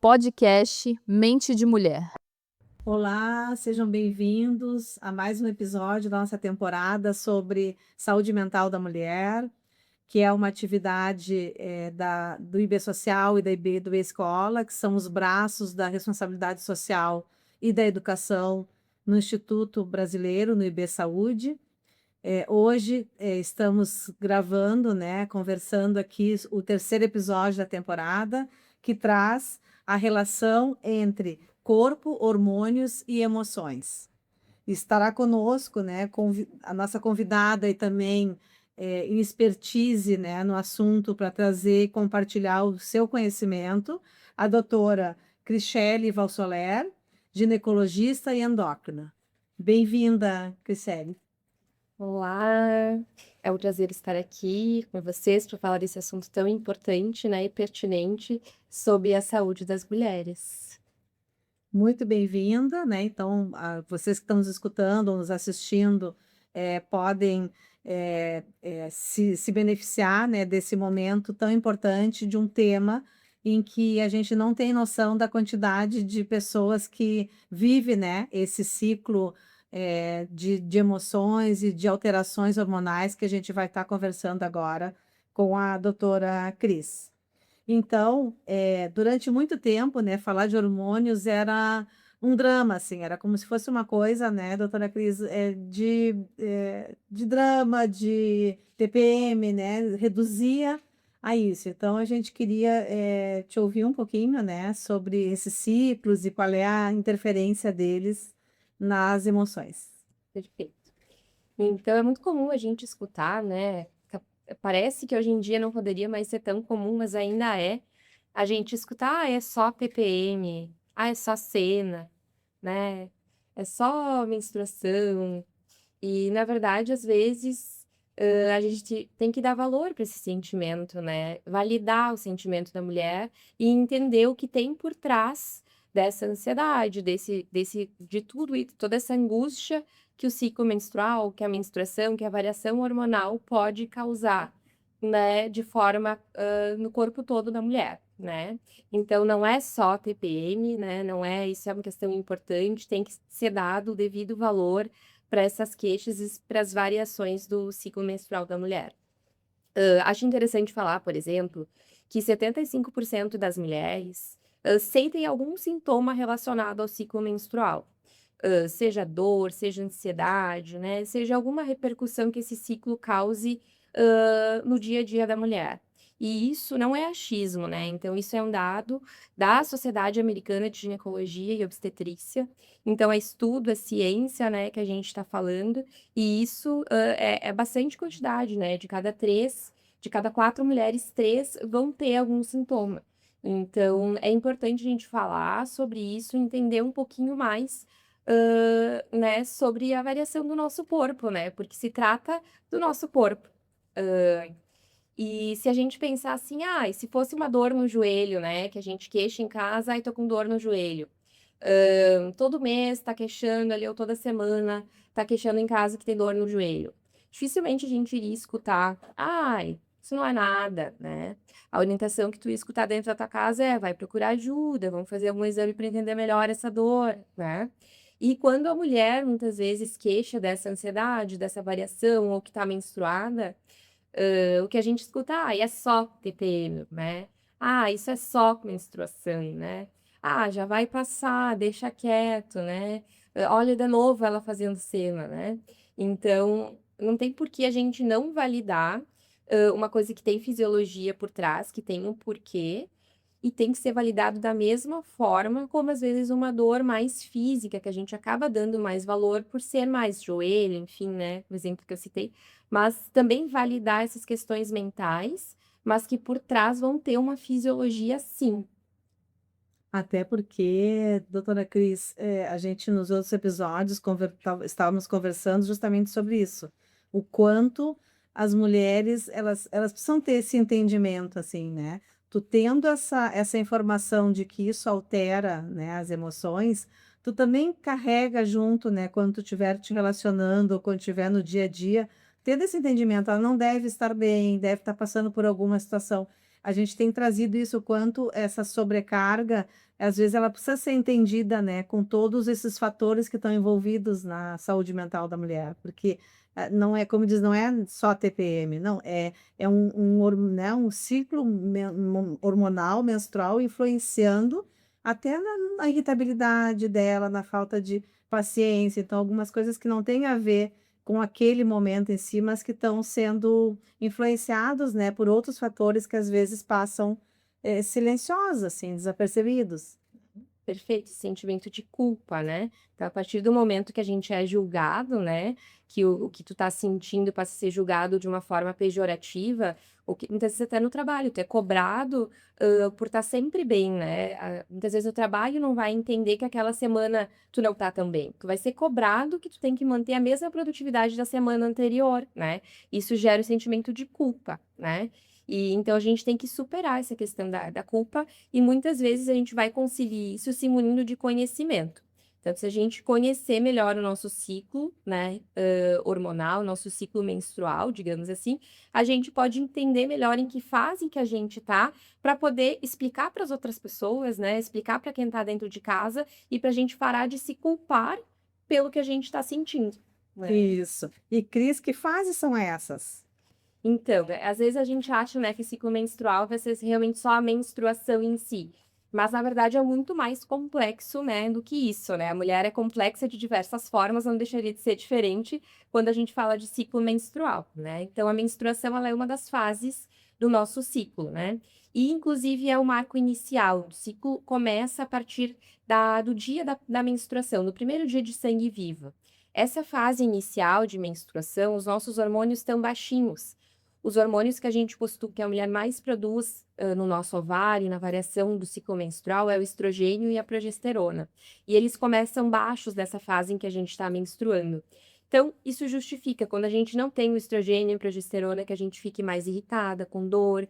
Podcast Mente de Mulher. Olá, sejam bem-vindos a mais um episódio da nossa temporada sobre saúde mental da mulher, que é uma atividade do IB Social e do IB Escola, que são os braços da responsabilidade social e da educação no Instituto Brasileiro, no IB Saúde. Hoje estamos gravando, né, conversando aqui o terceiro episódio da temporada, que traz a relação entre corpo, hormônios e emoções. Estará conosco, né, a nossa convidada e também em expertise, né, no assunto para trazer e compartilhar o seu conhecimento, a doutora Cristiele Valsoler, ginecologista e endócrina. Bem-vinda, Cristiele. Olá, é um prazer estar aqui com vocês para falar desse assunto tão importante, né, e pertinente sobre a saúde das mulheres. Muito bem-vinda, né? Então, vocês que estão nos escutando ou nos assistindo, podem se beneficiar, né, desse momento tão importante de um tema em que a gente não tem noção da quantidade de pessoas que vive, né, esse ciclo de emoções e de alterações hormonais que a gente vai estar conversando agora com a doutora Cris. Então, durante muito tempo, né, falar de hormônios era um drama, assim, era como se fosse uma coisa, né, doutora Cris, de drama, de TPM, né, reduzia a isso. Então, a gente queria te ouvir um pouquinho, né, sobre esses ciclos e qual é a interferência deles nas emoções. Perfeito. Então, é muito comum a gente escutar, né? Parece que hoje em dia não poderia mais ser tão comum, mas ainda é. A gente escutar, é só TPM, é só cena, né? É só menstruação. E, na verdade, às vezes, a gente tem que dar valor para esse sentimento, né? Validar o sentimento da mulher e entender o que tem por trás dessa ansiedade, de tudo e toda essa angústia que o ciclo menstrual, que a menstruação, que a variação hormonal pode causar, né? De forma, no corpo todo da mulher, né? Então, não é só TPM, né? Não é, isso é uma questão importante, tem que ser dado o devido valor para essas queixas e para as variações do ciclo menstrual da mulher. Acho interessante falar, por exemplo, que 75% das mulheres sentem algum sintoma relacionado ao ciclo menstrual. Seja dor, seja ansiedade, né? Seja alguma repercussão que esse ciclo cause no dia a dia da mulher. E isso não é achismo, né? Então, isso é um dado da Sociedade Americana de Ginecologia e Obstetrícia. Então, é estudo, é ciência, né, que a gente está falando. E isso é bastante quantidade, né? De cada 4 mulheres, 3 vão ter algum sintoma. Então, é importante a gente falar sobre isso, entender um pouquinho mais, né, sobre a variação do nosso corpo, né? Porque se trata do nosso corpo. E se a gente pensar assim, e se fosse uma dor no joelho, né? Que a gente queixa em casa, ai, tô com dor no joelho. Todo mês tá queixando ali, ou toda semana tá queixando em casa que tem dor no joelho. Dificilmente a gente iria escutar, ai, isso não é nada, né? A orientação que tu ia escutar dentro da tua casa é, vai procurar ajuda, vamos fazer algum exame para entender melhor essa dor, né? E quando a mulher muitas vezes queixa dessa ansiedade, dessa variação, ou que tá menstruada, o que a gente escuta, é só TPM, né? Isso é só menstruação, né? Já vai passar, deixa quieto, né? Olha de novo ela fazendo cena, né? Então, não tem por que a gente não validar uma coisa que tem fisiologia por trás, que tem um porquê, e tem que ser validado da mesma forma como, às vezes, uma dor mais física, que a gente acaba dando mais valor por ser mais joelho, enfim, né? O exemplo que eu citei. Mas também validar essas questões mentais, mas que por trás vão ter uma fisiologia sim. Até porque, doutora Cris, a gente nos outros episódios estávamos conversando justamente sobre isso. O quanto as mulheres, elas precisam ter esse entendimento, assim, né? Tu tendo essa informação de que isso altera, né, as emoções, tu também carrega junto, né, quando tu estiver te relacionando ou quando estiver no dia a dia, tendo esse entendimento, ela não deve estar bem, deve estar passando por alguma situação. a gente tem trazido isso, o quanto essa sobrecarga, às vezes ela precisa ser entendida, né, com todos esses fatores que estão envolvidos na saúde mental da mulher, porque, não é como diz, não é só TPM, não, é né, um ciclo hormonal menstrual influenciando até na irritabilidade dela, na falta de paciência, então algumas coisas que não têm a ver com aquele momento em si, mas que estão sendo influenciados, né, por outros fatores que às vezes passam, silenciosos, assim, desapercebidos. Perfeito, esse sentimento de culpa, né. Então, a partir do momento que a gente é julgado, né, que o que tu tá sentindo passa a ser julgado de uma forma pejorativa, o que muitas vezes até no trabalho, tu é cobrado, por estar sempre bem, né. Muitas vezes o trabalho não vai entender que aquela semana tu não tá tão bem. Tu vai ser cobrado que tu tem que manter a mesma produtividade da semana anterior, né. Isso gera o sentimento de culpa, né. E então a gente tem que superar essa questão da culpa e muitas vezes a gente vai conseguir isso se munindo de conhecimento. Então, se a gente conhecer melhor o nosso ciclo, né, hormonal, nosso ciclo menstrual, digamos assim, a gente pode entender melhor em que fase que a gente tá, para poder explicar para as outras pessoas, né, explicar para quem está dentro de casa e para a gente parar de se culpar pelo que a gente está sentindo, né. Isso. E Cris, que fases são essas? Então, às vezes a gente acha, né, que ciclo menstrual vai ser realmente só a menstruação em si, mas na verdade é muito mais complexo, né, do que isso, né. A mulher é complexa de diversas formas, não deixaria de ser diferente quando a gente fala de ciclo menstrual, né. Então a menstruação ela é uma das fases do nosso ciclo, né. E inclusive é o marco inicial, o ciclo começa a partir do dia da menstruação, no primeiro dia de sangue vivo. Essa fase inicial de menstruação, os nossos hormônios estão baixinhos. Os hormônios que a gente costuma que a mulher mais produz, no nosso ovário, na variação do ciclo menstrual, é o estrogênio e a progesterona. E eles começam baixos nessa fase em que a gente está menstruando. Então, isso justifica quando a gente não tem o estrogênio e a progesterona, que a gente fique mais irritada, com dor.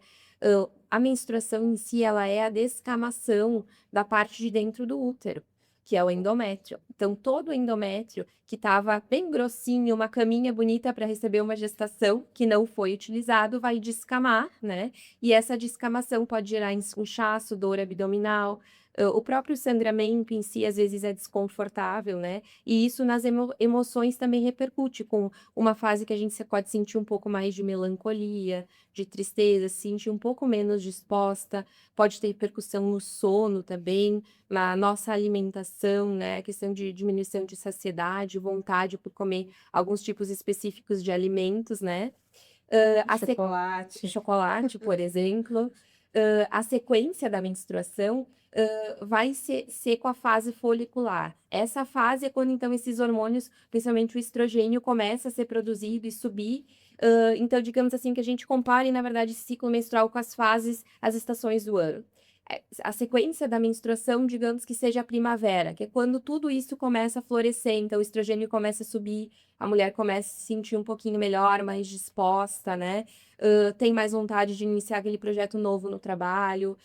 A menstruação em si, ela é a descamação da parte de dentro do útero, que é o endométrio. Então, todo o endométrio que estava bem grossinho, uma caminha bonita para receber uma gestação, que não foi utilizado, vai descamar, né? E essa descamação pode gerar inchaço, dor abdominal. O próprio sangramento em si, às vezes, é desconfortável, né? E isso nas emoções também repercute, com uma fase que a gente pode sentir um pouco mais de melancolia, de tristeza, se sentir um pouco menos disposta, pode ter repercussão no sono também, na nossa alimentação, né, questão de diminuição de saciedade, vontade por comer alguns tipos específicos de alimentos, né. A Chocolate. chocolate, por exemplo. A sequência da menstruação, vai ser com a fase folicular. Essa fase é quando, então, esses hormônios, principalmente o estrogênio, começa a ser produzido e subir. Então, digamos assim, que a gente compare, na verdade, esse ciclo menstrual com as fases, as estações do ano. A sequência da menstruação, digamos que seja a primavera, que é quando tudo isso começa a florescer, então o estrogênio começa a subir, a mulher começa a se sentir um pouquinho melhor, mais disposta, né, tem mais vontade de iniciar aquele projeto novo no trabalho,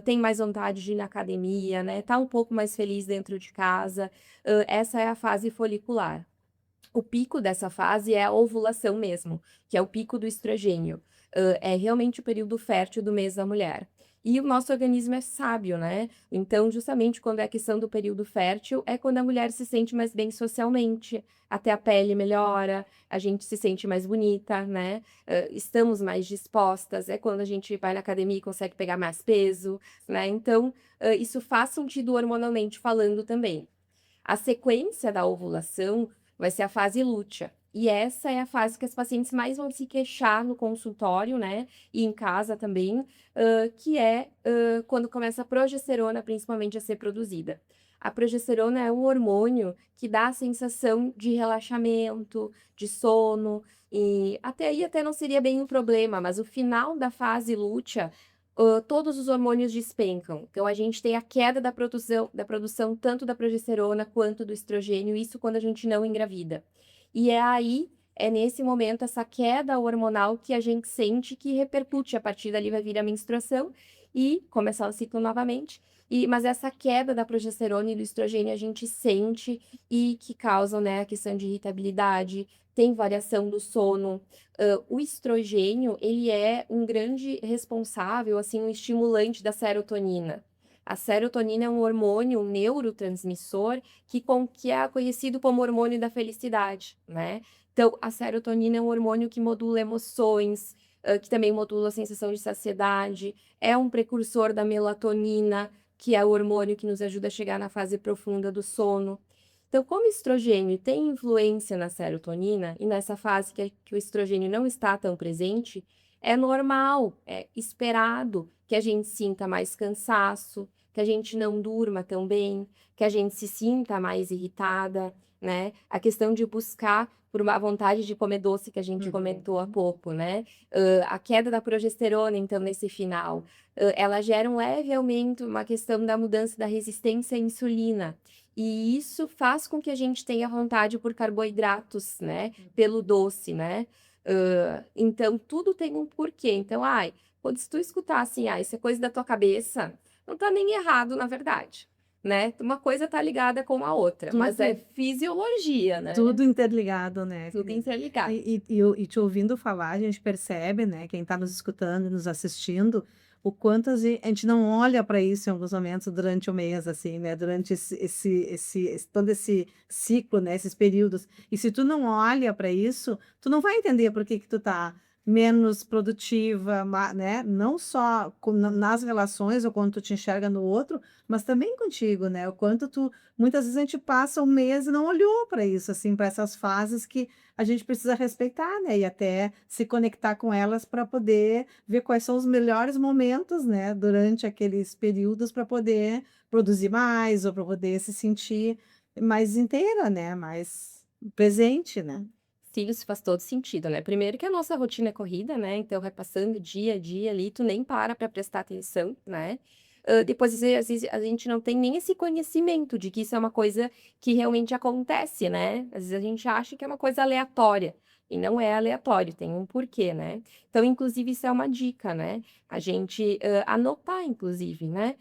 tem mais vontade de ir na academia, né, tá um pouco mais feliz dentro de casa, essa é a fase folicular. O pico dessa fase é a ovulação mesmo, que é o pico do estrogênio. É realmente o período fértil do mês da mulher. E o nosso organismo é sábio, né? Então, justamente quando é a questão do período fértil, é quando a mulher se sente mais bem socialmente, até a pele melhora, a gente se sente mais bonita, né? Estamos mais dispostas, é quando a gente vai na academia e consegue pegar mais peso, né? Então, isso faz sentido hormonalmente falando também. A sequência da ovulação vai ser a fase lútea. E essa é a fase que as pacientes mais vão se queixar no consultório, né, e em casa também, que é, quando começa a progesterona, principalmente, a ser produzida. A progesterona é um hormônio que dá a sensação de relaxamento, de sono, e até aí até não seria bem um problema, mas o final da fase lútea, todos os hormônios despencam. Então a gente tem a queda da produção tanto da progesterona quanto do estrogênio, isso quando a gente não engravida. E é nesse momento, essa queda hormonal que a gente sente que repercute, a partir dali vai vir a menstruação, e começar o ciclo novamente. Mas essa queda da progesterona e do estrogênio a gente sente e que causam, né, a questão de irritabilidade, tem variação do sono. O estrogênio, ele é um grande responsável, assim, um estimulante da serotonina. A serotonina é um hormônio, um neurotransmissor que é conhecido como hormônio da felicidade, né? Então, a serotonina é um hormônio que modula emoções, que também modula a sensação de saciedade, é um precursor da melatonina, que é o hormônio que nos ajuda a chegar na fase profunda do sono. Então, como o estrogênio tem influência na serotonina, e nessa fase que o estrogênio não está tão presente, é normal, é esperado que a gente sinta mais cansaço, que a gente não durma tão bem, que a gente se sinta mais irritada, né? A questão de buscar por uma vontade de comer doce que a gente comentou há pouco, né? A queda da progesterona, então, nesse final, ela gera um leve aumento, uma questão da mudança da resistência à insulina. E isso faz com que a gente tenha vontade por carboidratos, né? Pelo doce, né? Então, tudo tem um porquê. Então, quando se tu escutar assim, isso é coisa da tua cabeça, não tá nem errado, na verdade, né? Uma coisa tá ligada com a outra, mas é fisiologia, né? Tudo interligado, né, Tudo Cris? interligado. E te ouvindo falar, a gente percebe, né, quem está nos escutando e nos assistindo, o quanto a gente não olha para isso em alguns momentos durante o mês, assim, né, durante todo esse ciclo, né, esses períodos. E se tu não olha para isso, tu não vai entender por que que tu tá menos produtiva, né, não só nas relações ou quando tu te enxerga no outro, mas também contigo, né, o quanto tu muitas vezes a gente passa um mês e não olhou para isso, assim, para essas fases que a gente precisa respeitar, né? E até se conectar com elas para poder ver quais são os melhores momentos, né? Durante aqueles períodos para poder produzir mais ou para poder se sentir mais inteira, né? Mais presente, né? Sim, isso faz todo sentido, né? Primeiro que a nossa rotina é corrida, né? Então vai passando dia a dia ali, tu nem para prestar atenção, né? Depois, às vezes, a gente não tem nem esse conhecimento de que isso é uma coisa que realmente acontece, né? Às vezes a gente acha que é uma coisa aleatória, e não é aleatório, tem um porquê, né? Então, inclusive, isso é uma dica, né? A gente anotar, inclusive, né?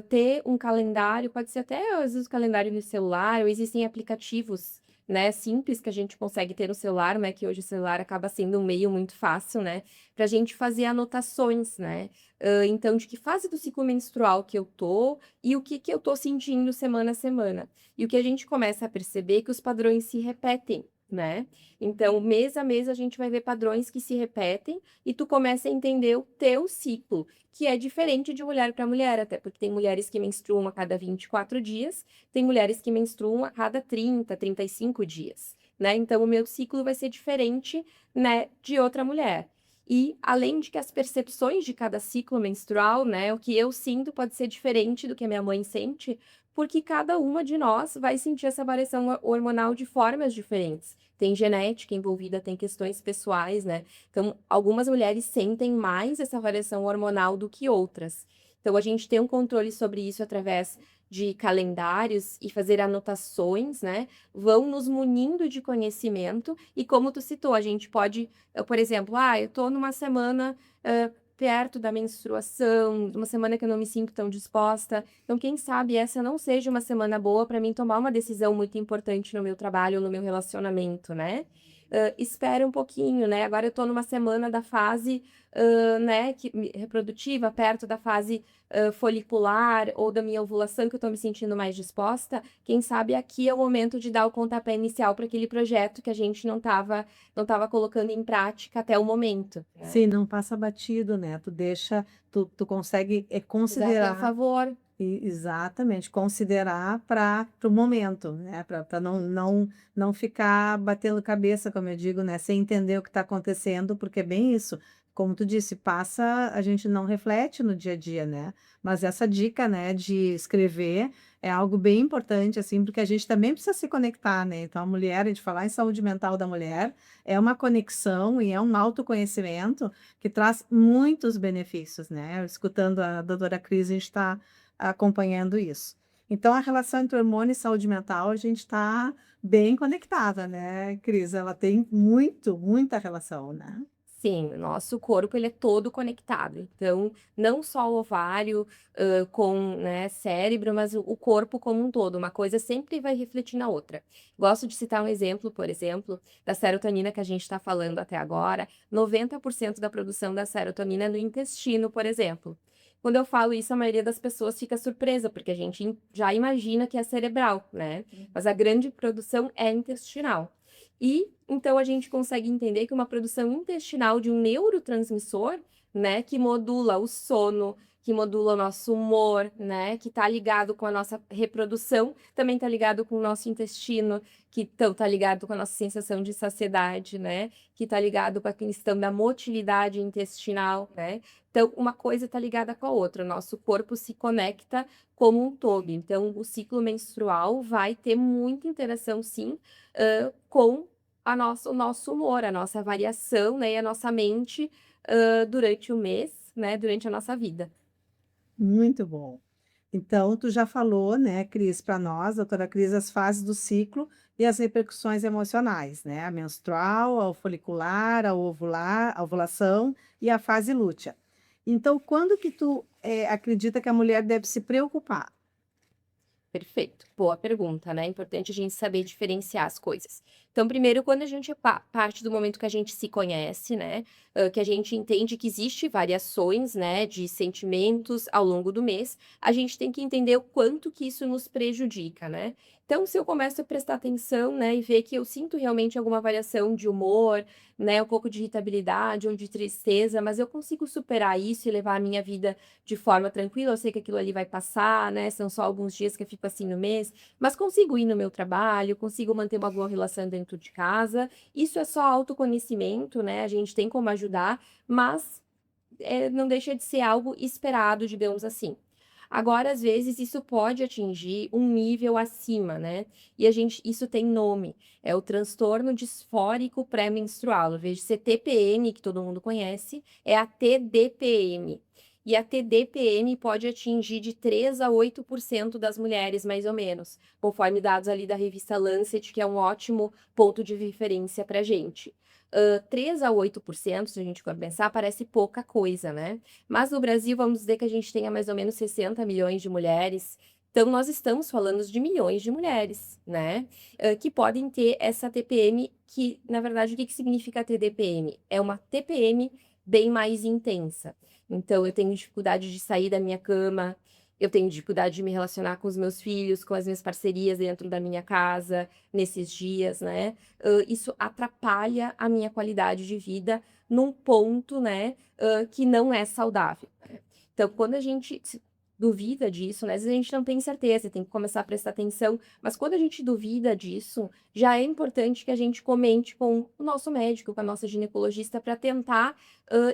Ter um calendário, pode ser até, às vezes, o calendário no celular, ou existem aplicativos, né, simples que a gente consegue ter no celular, né, que hoje o celular acaba sendo um meio muito fácil, né, para a gente fazer anotações, né, então de que fase do ciclo menstrual que eu tô e o que que eu tô sentindo semana a semana. E o que a gente começa a perceber é que os padrões se repetem, né, então mês a mês a gente vai ver padrões que se repetem e tu começa a entender o teu ciclo, que é diferente de mulher para mulher, até porque tem mulheres que menstruam a cada 24 dias, tem mulheres que menstruam a cada 30, 35 dias, né? Então, o meu ciclo vai ser diferente, né, de outra mulher. E, além de que as percepções de cada ciclo menstrual, né, o que eu sinto pode ser diferente do que a minha mãe sente, porque cada uma de nós vai sentir essa variação hormonal de formas diferentes. Tem genética envolvida, tem questões pessoais, né? Então, algumas mulheres sentem mais essa variação hormonal do que outras. Então, a gente tem um controle sobre isso através de calendários e fazer anotações, né, vão nos munindo de conhecimento e como tu citou, a gente pode, por exemplo, eu tô numa semana perto da menstruação, uma semana que eu não me sinto tão disposta, então quem sabe essa não seja uma semana boa para mim tomar uma decisão muito importante no meu trabalho ou no meu relacionamento, né? Espera um pouquinho, né? Agora eu tô numa semana da fase, né, reprodutiva, perto da fase folicular ou da minha ovulação que eu tô me sentindo mais disposta, quem sabe aqui é o momento de dar o pontapé inicial para aquele projeto que a gente não tava colocando em prática até o momento, né? Sim, não passa batido, né? Tu consegue Usar a teu considerar. favor. Exatamente, considerar para o momento, né? Para não ficar batendo cabeça, como eu digo, né? Sem entender o que está acontecendo, porque é bem isso. Como tu disse, passa, a gente não reflete no dia a dia, né? Mas essa dica, né, de escrever é algo bem importante, assim, porque a gente também precisa se conectar, né? Então, a mulher, a gente falar em saúde mental da mulher, é uma conexão e é um autoconhecimento que traz muitos benefícios, né? Escutando a doutora Cris, a gente está acompanhando isso. Então, a relação entre hormônio e saúde mental, a gente está bem conectada, né, Cris? Ela tem muita relação, né? Sim, o nosso corpo ele é todo conectado, então não só o ovário, com, né, cérebro, mas o corpo como um todo, uma coisa sempre vai refletir na outra. Gosto de citar um exemplo, por exemplo, da serotonina que a gente está falando até agora, 90% da produção da serotonina é no intestino, por exemplo. Quando eu falo isso, a maioria das pessoas fica surpresa, porque a gente já imagina que é cerebral, né, mas a grande produção é intestinal. E, então, a gente consegue entender que uma produção intestinal de um neurotransmissor, né, que modula o sono, que modula o nosso humor, né, que está ligado com a nossa reprodução, também está ligado com o nosso intestino, que então está ligado com a nossa sensação de saciedade, né, que está ligado com a questão da motilidade intestinal, né. Então, uma coisa está ligada com a outra, o nosso corpo se conecta como um todo. Então, o ciclo menstrual vai ter muita interação, sim, com o nosso humor, a nossa variação, né, e a nossa mente, durante o mês, né, durante a nossa vida. Muito bom. Então, tu já falou, né, Cris, para nós, doutora Cris, as fases do ciclo e as repercussões emocionais, né? A menstrual, a folicular, a ovular, a ovulação e a fase lútea. Então, quando que tu acredita que a mulher deve se preocupar? Perfeito, boa pergunta, né, é importante a gente saber diferenciar as coisas. Então primeiro quando a gente parte do momento que a gente se conhece, né, que a gente entende que existe variações, né, de sentimentos ao longo do mês, a gente tem que entender o quanto que isso nos prejudica, né. Então se eu começo a prestar atenção, né, e ver que eu sinto realmente alguma variação de humor, né, um pouco de irritabilidade ou de tristeza, mas eu consigo superar isso e levar a minha vida de forma tranquila, eu sei que aquilo ali vai passar, né, são só alguns dias que eu fico assim no mês, mas consigo ir no meu trabalho, consigo manter uma boa relação dentro de casa. Isso é só autoconhecimento, né, a gente tem como ajudar, mas, não deixa de ser algo esperado, digamos assim. Agora, às vezes, isso pode atingir um nível acima, né, e a gente isso tem nome, é o transtorno disfórico pré-menstrual, ao invés de ser TPM, que todo mundo conhece, é a TDPM. E a TDPM pode atingir de 3 a 8% das mulheres, mais ou menos, conforme dados ali da revista Lancet, que é um ótimo ponto de referência pra gente. 3 a 8%, se a gente for pensar, parece pouca coisa, né. Mas no Brasil, vamos dizer que a gente tenha mais ou menos 60 milhões de mulheres, então nós estamos falando de milhões de mulheres, né, que podem ter essa TPM que, na verdade, o que que significa TDPM? É uma TPM bem mais intensa. Então eu tenho dificuldade de sair da minha cama, eu tenho dificuldade de me relacionar com os meus filhos, com as minhas parcerias dentro da minha casa, nesses dias, né. Isso atrapalha a minha qualidade de vida num ponto, né, que não é saudável, né. Então quando a gente se duvida disso, né, às vezes a gente não tem certeza, tem que começar a prestar atenção, mas quando a gente duvida disso, já é importante que a gente comente com o nosso médico, com a nossa ginecologista, para tentar,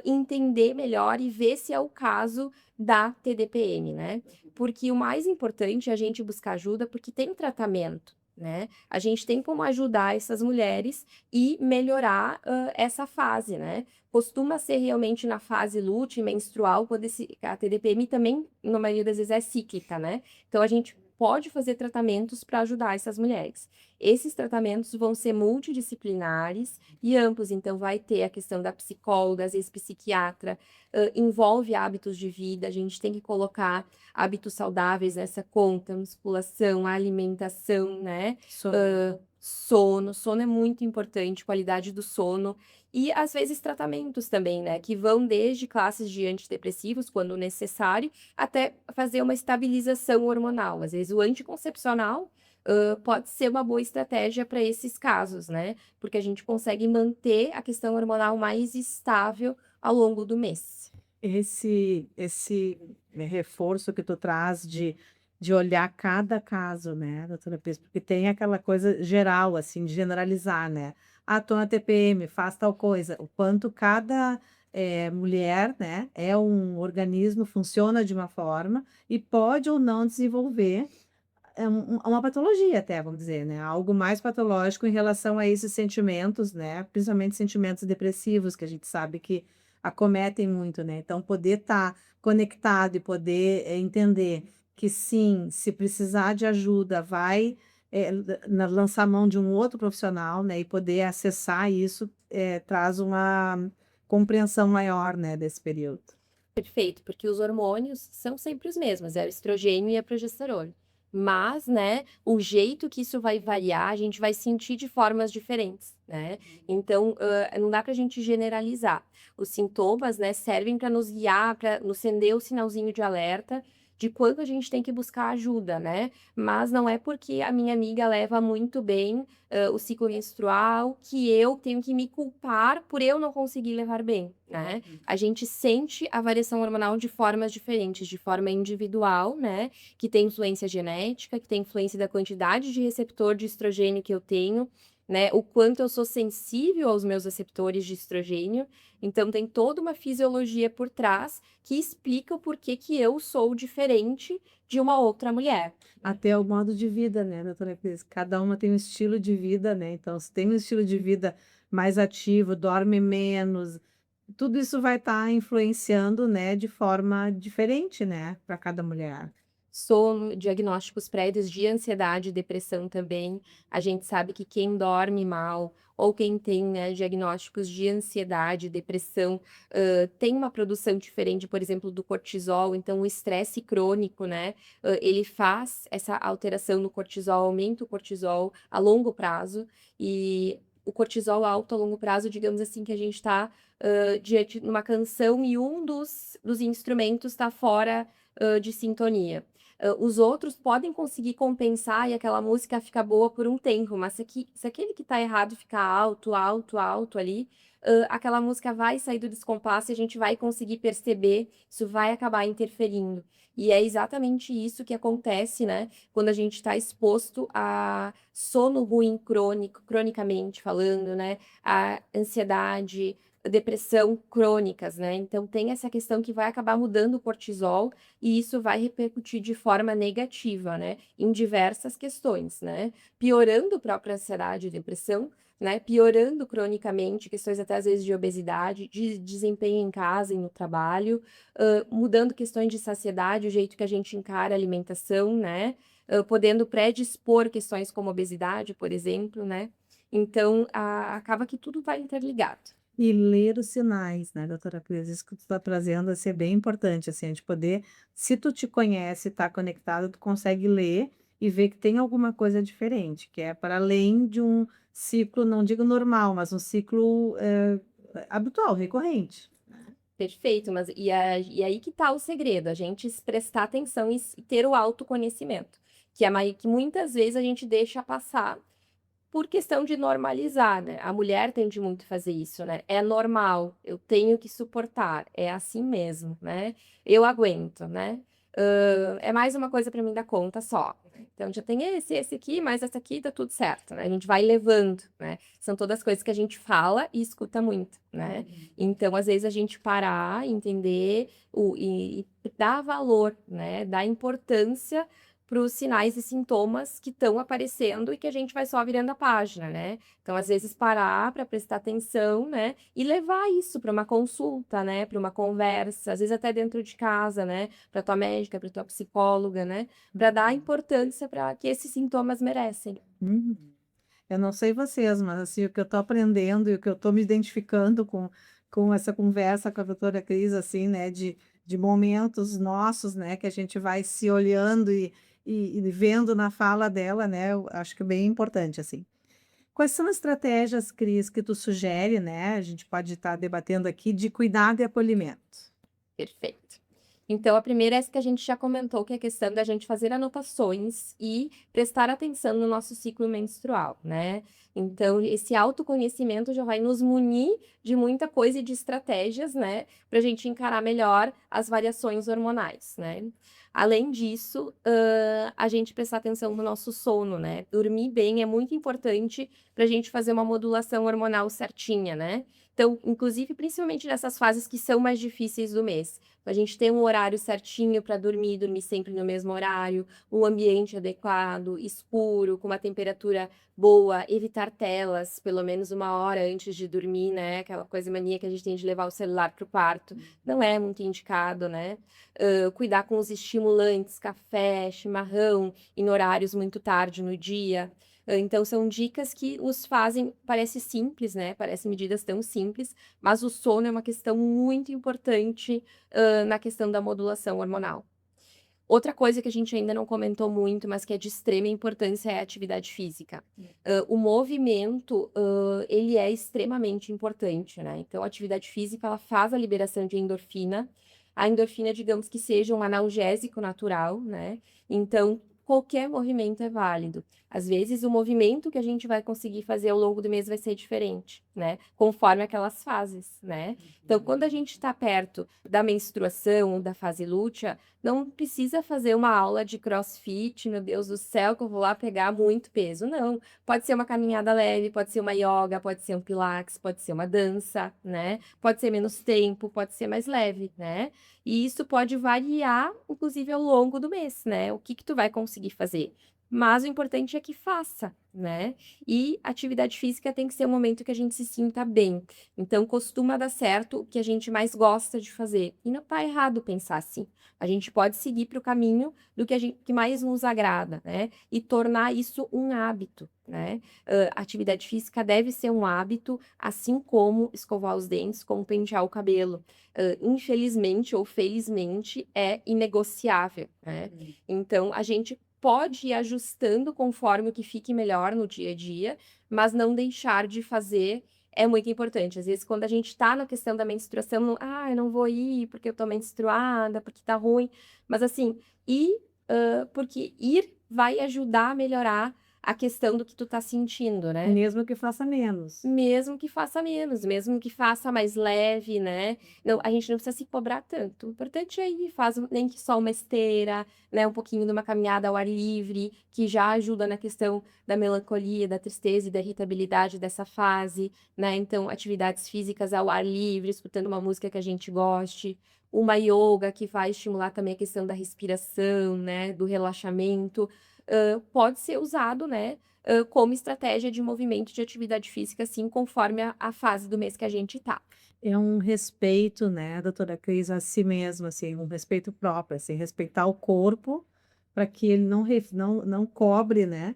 entender melhor e ver se é o caso da TDPM, né. Porque o mais importante é a gente buscar ajuda, porque tem tratamento, né. A gente tem como ajudar essas mulheres e melhorar, essa fase, né. Costuma ser realmente na fase lútea e menstrual, quando a TDPM também, na maioria das vezes, é cíclica, né. Então a gente pode fazer tratamentos para ajudar essas mulheres. Esses tratamentos vão ser multidisciplinares e amplos, então vai ter a questão da psicóloga, às vezes psiquiatra, envolve hábitos de vida, a gente tem que colocar hábitos saudáveis nessa conta, musculação, alimentação, né, Sono. sono é muito importante, qualidade do sono e, às vezes, tratamentos também, né, que vão desde classes de antidepressivos, quando necessário, até fazer uma estabilização hormonal. Às vezes o anticoncepcional, pode ser uma boa estratégia para esses casos, né, porque a gente consegue manter a questão hormonal mais estável ao longo do mês. Esse reforço que tu traz de olhar cada caso, né, doutora Cris, porque tem aquela coisa geral, assim, de generalizar, né. "Ah, tô na TPM, faz tal coisa", o quanto cada, mulher, né, é um organismo, funciona de uma forma e pode ou não desenvolver, uma patologia até, vamos dizer, né, algo mais patológico em relação a esses sentimentos, né, principalmente sentimentos depressivos, que a gente sabe que acometem muito, né. Então poder estar conectado e poder, entender que sim, se precisar de ajuda vai, lançar mão de um outro profissional, né, e poder acessar isso, traz uma compreensão maior, né, desse período. Perfeito, porque os hormônios são sempre os mesmos, é o estrogênio e a progesterona. Mas, né, o jeito que isso vai variar, a gente vai sentir de formas diferentes, né? Então, não dá pra gente generalizar. Os sintomas, né, servem para nos guiar, para nos acender o sinalzinho de alerta de quando a gente tem que buscar ajuda, né? Mas não é porque a minha amiga leva muito bem o ciclo menstrual que eu tenho que me culpar por eu não conseguir levar bem, né? A gente sente a variação hormonal de formas diferentes, de forma individual, né? Que tem influência genética, que tem influência da quantidade de receptor de estrogênio que eu tenho, né? O quanto eu sou sensível aos meus receptores de estrogênio. Então, tem toda uma fisiologia por trás que explica o porquê que eu sou diferente de uma outra mulher. Até o modo de vida, né, doutora Cris? Cada uma tem um estilo de vida, né? Então, se tem um estilo de vida mais ativo, dorme menos, tudo isso vai estar influenciando, né, de forma diferente, né, para cada mulher. Sono, diagnósticos prévios de ansiedade e depressão também. A gente sabe que quem dorme mal ou quem tem, né, diagnósticos de ansiedade, depressão, tem uma produção diferente, por exemplo, do cortisol. Então, o estresse crônico, né, ele faz essa alteração no cortisol, aumenta o cortisol a longo prazo. E o cortisol alto a longo prazo, digamos assim, que a gente está diante de uma canção e um dos instrumentos está fora de sintonia. Os outros podem conseguir compensar e aquela música fica boa por um tempo, mas se aquele que tá errado ficar alto, alto, alto ali, aquela música vai sair do descompasso e a gente vai conseguir perceber, isso vai acabar interferindo. E é exatamente isso que acontece, né, quando a gente está exposto a sono ruim crônico, cronicamente falando, né, a ansiedade, depressão crônicas, né? Então tem essa questão que vai acabar mudando o cortisol e isso vai repercutir de forma negativa, né, em diversas questões, né, piorando a própria ansiedade e depressão, né, piorando cronicamente questões até às vezes de obesidade, de desempenho em casa e no trabalho, mudando questões de saciedade, o jeito que a gente encara a alimentação, né, podendo predispor questões como obesidade, por exemplo, né, então acaba que tudo vai interligado. E ler os sinais, né, doutora Cris? Isso que tu está trazendo, assim, é bem importante, assim, a gente poder, se tu te conhece, está conectado, tu consegue ler e ver que tem alguma coisa diferente, que é para além de um ciclo, não digo normal, mas um ciclo habitual, recorrente. Perfeito, mas e aí que tá o segredo, a gente prestar atenção e ter o autoconhecimento, que muitas vezes a gente deixa passar por questão de normalizar, né? A mulher tende muito a fazer isso, né? É normal, eu tenho que suportar, é assim mesmo, né? Eu aguento, né? É mais uma coisa para mim dar conta só. Então já tem esse aqui, mas essa aqui tá tudo certo, né? A gente vai levando, né? São todas coisas que a gente fala e escuta muito, né? Então, às vezes, a gente parar, entender e dar valor, né? Dar importância para os sinais e sintomas que estão aparecendo e que a gente vai só virando a página, né? Então, às vezes, parar para prestar atenção, né? E levar isso para uma consulta, né? Para uma conversa, às vezes até dentro de casa, né? Para tua médica, para tua psicóloga, né? Para dar a importância para que esses sintomas merecem. Uhum. Eu não sei vocês, mas assim, o que eu estou aprendendo e o que eu estou me identificando com essa conversa com a doutora Cris, assim, né, de momentos nossos, né, que a gente vai se olhando e vendo na fala dela, né, eu acho que é bem importante, assim. Quais são as estratégias, Cris, que tu sugere, né, a gente pode estar debatendo aqui, de cuidado e acolhimento? Perfeito. Então, a primeira é essa que a gente já comentou, que é a questão da gente fazer anotações e prestar atenção no nosso ciclo menstrual, né? Então, esse autoconhecimento já vai nos munir de muita coisa e de estratégias, né? Para a gente encarar melhor as variações hormonais, né? Além disso, a gente prestar atenção no nosso sono, né? Dormir bem é muito importante para a gente fazer uma modulação hormonal certinha, né? Então, inclusive, principalmente nessas fases que são mais difíceis do mês. A gente tem um horário certinho para dormir, dormir sempre no mesmo horário, um ambiente adequado, escuro, com uma temperatura boa, evitar telas, pelo menos 1 hora antes de dormir, né? Aquela coisa mania que a gente tem de levar o celular para o quarto. Não é muito indicado, né? Cuidar com os estímulos estimulantes, café, chimarrão, em horários muito tarde no dia. Então, são dicas que os fazem, parece simples, né? Parece medidas tão simples, mas o sono é uma questão muito importante, na questão da modulação hormonal. Outra coisa que a gente ainda não comentou muito, mas que é de extrema importância, é a atividade física. O movimento, ele é extremamente importante, né? Então, a atividade física, ela faz a liberação de endorfina. A endorfina, digamos que seja um analgésico natural, né? Então, qualquer movimento é válido. Às vezes, o movimento que a gente vai conseguir fazer ao longo do mês vai ser diferente, né? Conforme aquelas fases, né? Então, quando a gente está perto da menstruação, da fase lútea, não precisa fazer uma aula de crossfit, meu Deus do céu, que eu vou lá pegar muito peso. Não. Pode ser uma caminhada leve, pode ser uma yoga, pode ser um pilates, pode ser uma dança, né? Pode ser menos tempo, pode ser mais leve, né? E isso pode variar, inclusive, ao longo do mês, né? O que que tu vai conseguir fazer. Mas o importante é que faça, né? E atividade física tem que ser um momento que a gente se sinta bem. Então, costuma dar certo o que a gente mais gosta de fazer. E não tá errado pensar assim. A gente pode seguir para o caminho do que que mais nos agrada, né? E tornar isso um hábito, né? Atividade física deve ser um hábito, assim como escovar os dentes, como pentear o cabelo. Infelizmente ou felizmente, é inegociável, né? Então, a gente pode ir ajustando conforme o que fique melhor no dia a dia, mas não deixar de fazer é muito importante. Às vezes, quando a gente tá na questão da menstruação, não, eu não vou ir porque eu tô menstruada, porque tá ruim. Mas assim, porque ir vai ajudar a melhorar a questão do que tu tá sentindo, né? Mesmo que faça menos. Mesmo que faça menos, mesmo que faça mais leve, né? Não, a gente não precisa se cobrar tanto. O importante é ir, faz nem que só uma esteira, né? Um pouquinho de uma caminhada ao ar livre, que já ajuda na questão da melancolia, da tristeza e da irritabilidade dessa fase, né? Então, atividades físicas ao ar livre, escutando uma música que a gente goste. Uma yoga que vai estimular também a questão da respiração, né? Do relaxamento. Pode ser usado, né? Como estratégia de movimento de atividade física, assim, conforme a fase do mês que a gente tá. É um respeito, né, doutora Cris, a si mesma, assim, um respeito próprio, assim, respeitar o corpo para que ele não cobre, né,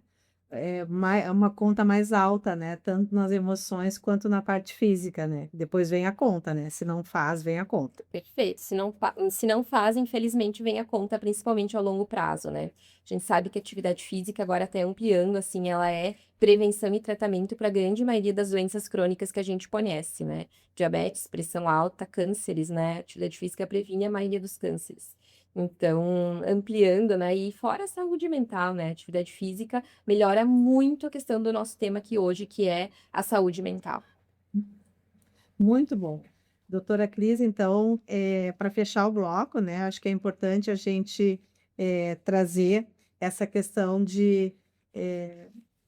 uma conta mais alta, né, tanto nas emoções quanto na parte física, né. Depois vem a conta, né, se não faz, vem a conta. Perfeito. Se não faz, infelizmente, vem a conta, principalmente ao longo prazo, né? A gente sabe que a atividade física, agora até ampliando, assim, ela é prevenção e tratamento para a grande maioria das doenças crônicas que a gente conhece, né? Diabetes, pressão alta, cânceres, né? A atividade física previne a maioria dos cânceres. Então, ampliando, né? E fora a saúde mental, né? A atividade física melhora muito a questão do nosso tema aqui hoje, que é a saúde mental. Muito bom. Doutora Cris, então, para fechar o bloco, né, acho que é importante a gente trazer essa questão de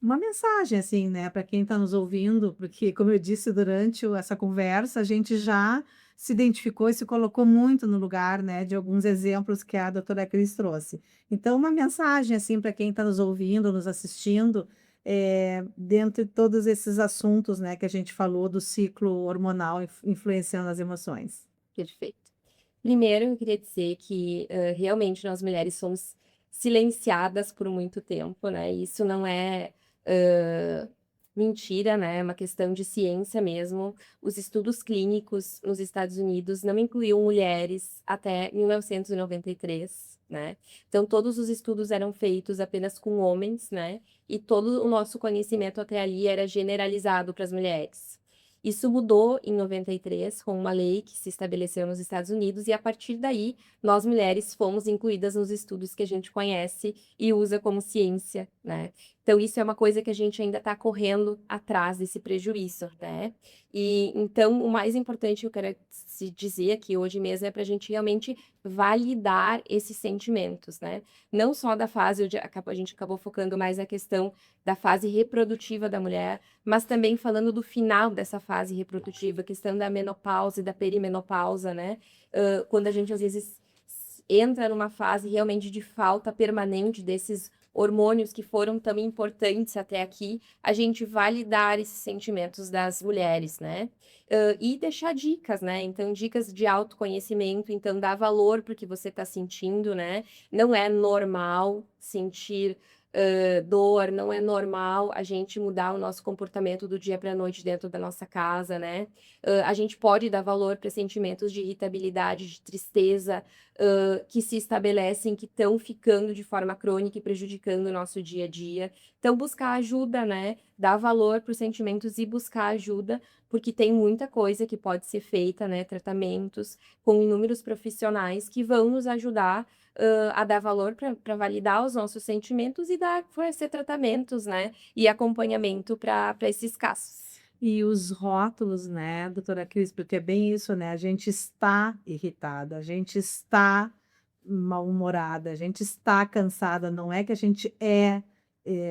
uma mensagem, assim, né, para quem está nos ouvindo, porque, como eu disse durante essa conversa, a gente já se identificou e se colocou muito no lugar, né, de alguns exemplos que a doutora Cris trouxe. Então, uma mensagem, assim, para quem está nos ouvindo, nos assistindo, dentre todos esses assuntos, né, que a gente falou do ciclo hormonal influenciando as emoções. Perfeito. Primeiro, eu queria dizer que, realmente nós mulheres somos silenciadas por muito tempo, né, e isso não é, mentira, né, é uma questão de ciência mesmo. Os estudos clínicos nos Estados Unidos não incluíam mulheres até 1993, né. Então todos os estudos eram feitos apenas com homens, né, e todo o nosso conhecimento até ali era generalizado para as mulheres. Isso mudou em 93, com uma lei que se estabeleceu nos Estados Unidos, e a partir daí, nós mulheres fomos incluídas nos estudos que a gente conhece e usa como ciência, né? Então, isso é uma coisa que a gente ainda está correndo atrás desse prejuízo, né? E então, o mais importante que eu quero se dizer aqui hoje mesmo é para a gente realmente validar esses sentimentos, né? Não só da fase, a gente acabou focando mais na questão da fase reprodutiva da mulher, mas também falando do final dessa fase reprodutiva, questão da menopausa e da perimenopausa, né? Quando a gente às vezes entra numa fase realmente de falta permanente desses hormônios que foram tão importantes até aqui, a gente validar esses sentimentos das mulheres, né? E deixar dicas, né? Então, dicas de autoconhecimento, então, dar valor para o que você está sentindo, né? Não é normal sentir dor, não é normal a gente mudar o nosso comportamento do dia para a noite dentro da nossa casa, né? A gente pode dar valor para sentimentos de irritabilidade, de tristeza, que se estabelecem, que estão ficando de forma crônica e prejudicando o nosso dia a dia. Então, buscar ajuda, né? Dar valor para os sentimentos e buscar ajuda, porque tem muita coisa que pode ser feita, né? Tratamentos com inúmeros profissionais que vão nos ajudar a dar valor para validar os nossos sentimentos e fornecer tratamentos, né? E acompanhamento para esses casos. E os rótulos, né, doutora Cris, porque é bem isso, né? A gente está irritada, a gente está mal-humorada, a gente está cansada, não é que a gente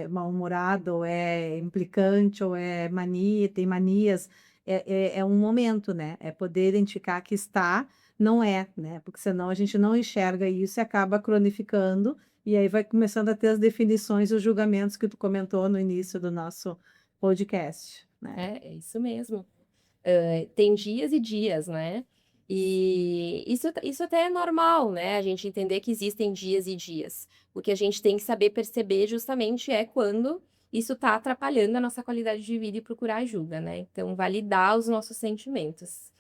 mal-humorada, ou é implicante, ou é mania, tem manias. É um momento, né? É poder identificar que está, não é, né? Porque senão a gente não enxerga isso e acaba cronificando, e aí vai começando a ter as definições e os julgamentos que tu comentou no início do nosso podcast, né? É isso mesmo. Tem dias e dias, né? E isso até é normal, né? A gente entender que existem dias e dias. O que a gente tem que saber perceber justamente é quando isso está atrapalhando a nossa qualidade de vida e procurar ajuda, né? Então, validar os nossos sentimentos,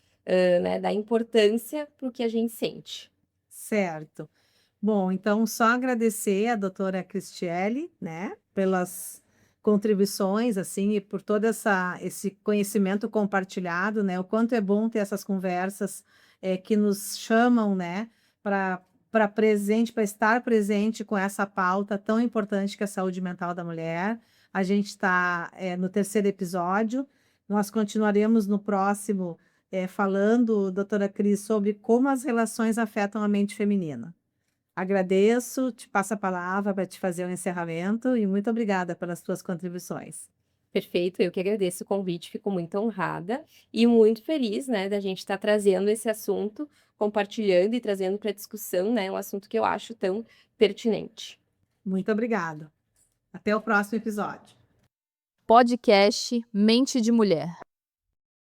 né? Dar importância para o que a gente sente. Certo. Bom, então só agradecer a doutora Cristiele, né, pelas contribuições, assim, e por todo esse conhecimento compartilhado, né, o quanto é bom ter essas conversas que nos chamam, né, para presente, para estar presente com essa pauta tão importante que é a saúde mental da mulher. A gente está no terceiro episódio, nós continuaremos no próximo falando, doutora Cris, sobre como as relações afetam a mente feminina. Agradeço, te passo a palavra para te fazer o encerramento e muito obrigada pelas tuas contribuições. Perfeito, eu que agradeço o convite, fico muito honrada e muito feliz, né, da gente estar trazendo esse assunto, compartilhando e trazendo para discussão, né, um assunto que eu acho tão pertinente. Muito obrigada. Até o próximo episódio. Podcast Mente de Mulher.